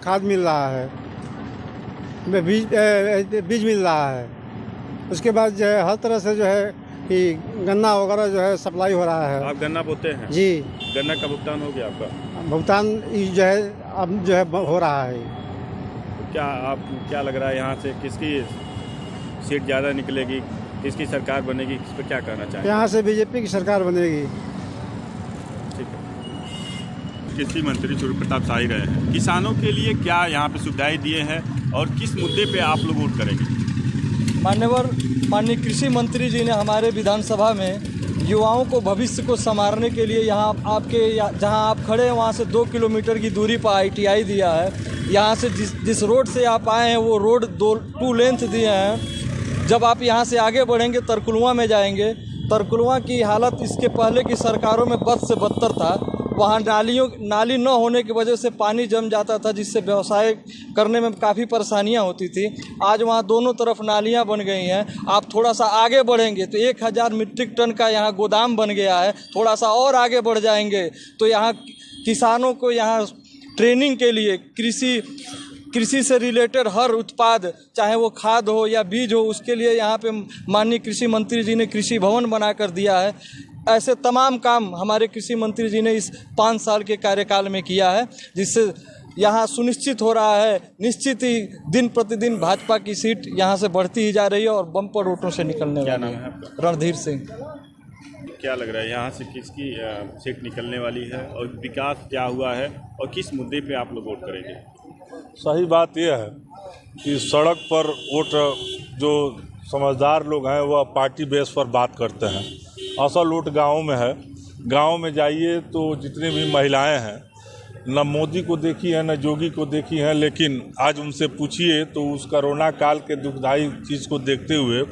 खाद मिल रहा है, बीज मिल रहा है। उसके बाद जो है हर तरह से जो है कि गन्ना वगैरह जो है सप्लाई हो रहा है। आप गन्ना बोते हैं? जी। गन्ना का भुगतान हो गया आपका? भुगतान जो है अब जो है हो रहा है। क्या लग रहा है यहाँ से किसकी सीट ज़्यादा निकलेगी, किसकी सरकार बनेगी, इस पर क्या कहना चाहिए? यहाँ से बीजेपी की सरकार बनेगी। ठीक है। कृषि मंत्री सूर्य प्रताप शाही रहे हैं, किसानों के लिए क्या यहाँ पे सुविधाएं दिए हैं और किस मुद्दे पे आप लोग वोट करेंगे? माननीय कृषि मंत्री जी ने हमारे विधानसभा में युवाओं को भविष्य को संवारने के लिए यहाँ जहाँ आप खड़े हैं वहाँ से 2 किलोमीटर की दूरी पर ITI दिया है। यहाँ से जिस रोड से आप आए हैं वो रोड 2 लेंथ दिए हैं। जब आप यहाँ से आगे बढ़ेंगे तरकुलवा में जाएंगे, तरकुलवा की हालत इसके पहले की सरकारों में बद से बदतर था। वहाँ नाली न होने की वजह से पानी जम जाता था, जिससे व्यवसाय करने में काफ़ी परेशानियाँ होती थी। आज वहाँ दोनों तरफ नालियाँ बन गई हैं। आप थोड़ा सा आगे बढ़ेंगे तो 1000 मीट्रिक टन का यहाँ गोदाम बन गया है। थोड़ा सा और आगे बढ़ जाएंगे तो यहाँ किसानों को यहाँ ट्रेनिंग के लिए कृषि से रिलेटेड हर उत्पाद, चाहे वो खाद हो या बीज हो, उसके लिए यहाँ पे माननीय कृषि मंत्री जी ने कृषि भवन बनाकर दिया है। ऐसे तमाम काम हमारे कृषि मंत्री जी ने इस 5 साल के कार्यकाल में किया है, जिससे यहाँ सुनिश्चित हो रहा है निश्चित ही दिन प्रतिदिन भाजपा की सीट यहाँ से बढ़ती ही जा रही है और बम्पर वोटों से निकलने वाली है। रणधीर सिंह। क्या लग रहा है यहाँ से किसकी सीट निकलने वाली है और विकास क्या हुआ है और किस मुद्दे पे आप लोग वोट करेंगे? सही बात यह है कि सड़क पर वोट जो समझदार लोग हैं वह पार्टी बेस पर बात करते हैं। असल वोट गाँव में है। गाँव में जाइए तो जितनी भी महिलाएं हैं, न मोदी को देखी है न जोगी को देखी है, लेकिन आज उनसे पूछिए तो उस कोरोना काल के दुखदायी चीज़ को देखते हुए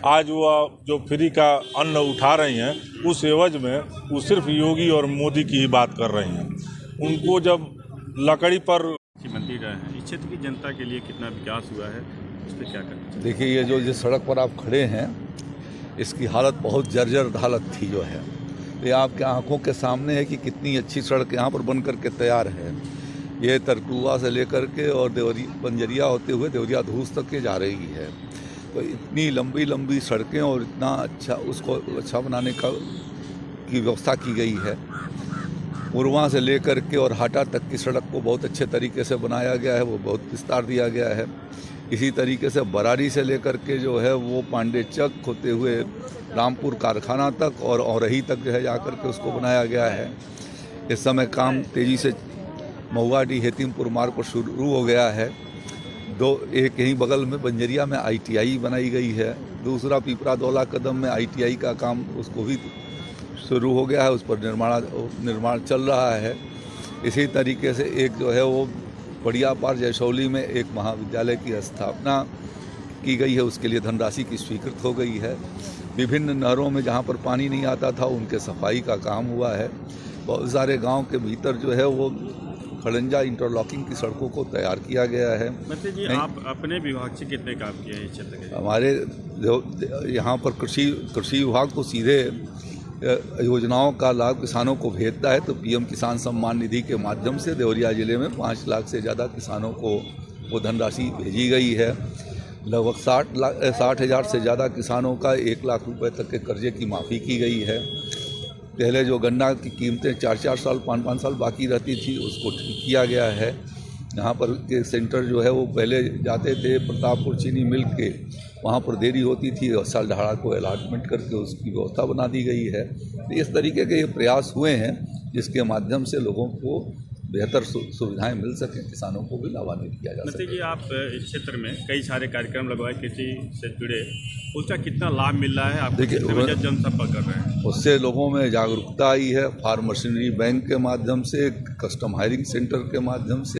आज वह जो फ्री का अन्न उठा रही हैं, उस एवज में वो सिर्फ योगी और मोदी की ही बात कर रही हैं। उनको जब लकड़ी पर मंत्री रहे हैं, इस क्षेत्र की जनता के लिए कितना विकास हुआ है, उस पर क्या करना चाहिए? देखिए, ये जो जिस सड़क पर आप खड़े हैं इसकी हालत बहुत जर्जर हालत थी जो है। ये आपके आंखों के सामने है कि कितनी अच्छी सड़क यहाँ पर बन करके तैयार है। ये तरकुलवा से लेकर के और बंजरिया होते हुए देवरिया धूस तक के जा रही है। तो इतनी लंबी लंबी सड़कें और इतना अच्छा उसको अच्छा बनाने की व्यवस्था की गई है। उरवा से लेकर के और हाटा तक की सड़क को बहुत अच्छे तरीके से बनाया गया है, वो बहुत विस्तार दिया गया है। इसी तरीके से बरारी से लेकर के जो है वो पांडे चक होते हुए रामपुर कारखाना तक और औरही तक जो है जाकर के उसको बनाया गया है। इस समय काम तेज़ी से महुआडी हेतिमपुर मार्ग पर शुरू हो गया है। एक यहीं बगल में बंजरिया में ITI बनाई गई है। दूसरा पीपरा दौला कदम में ITI का काम उसको भी शुरू हो गया है, उस पर निर्माण चल रहा है। इसी तरीके से एक जो है वो बढ़ियापार जयसौली में एक महाविद्यालय की स्थापना की गई है, उसके लिए धनराशि की स्वीकृत हो गई है। विभिन्न नहरों में जहाँ पर पानी नहीं आता था उनके सफाई का काम हुआ है। बहुत सारे गांव के भीतर जो है वो खड़ंजा इंटरलॉकिंग की सड़कों को तैयार किया गया है। मंत्री जी, आप अपने विभाग से कितने काम किए हैं इस क्षेत्र के? हमारे यहाँ पर कृषि विभाग को सीधे योजनाओं का लाभ किसानों को भेजता है। तो PM किसान सम्मान निधि के माध्यम से देवरिया जिले में 5 लाख से ज़्यादा किसानों को वो धनराशि भेजी गई है। लगभग 60,000 से ज़्यादा किसानों का 1 लाख रुपए तक के कर्जे की माफ़ी की गई है। पहले जो गन्ना की कीमतें 4-4 साल 5-5 साल बाकी रहती थी उसको ठीक किया गया है। यहाँ पर के सेंटर जो है वो पहले जाते थे प्रतापपुर चीनी मिल के, वहाँ पर देरी होती थी और सालढाड़ा को अलॉटमेंट करके उसकी व्यवस्था बना दी गई है। तो इस तरीके के ये प्रयास हुए हैं जिसके माध्यम से लोगों को बेहतर सुविधाएं मिल सकें, किसानों को भी लाभान्वित किया जा सके। मंत्री जी, आप इस क्षेत्र में कई सारे कार्यक्रम लगवाए कृषि से जुड़े, उसका कितना लाभ मिल रहा है? आप देखिए जनसंपर्क कर रहे हैं, उससे लोगों में जागरूकता आई है। फार्म मशीनरी बैंक के माध्यम से, कस्टम हायरिंग सेंटर के माध्यम से।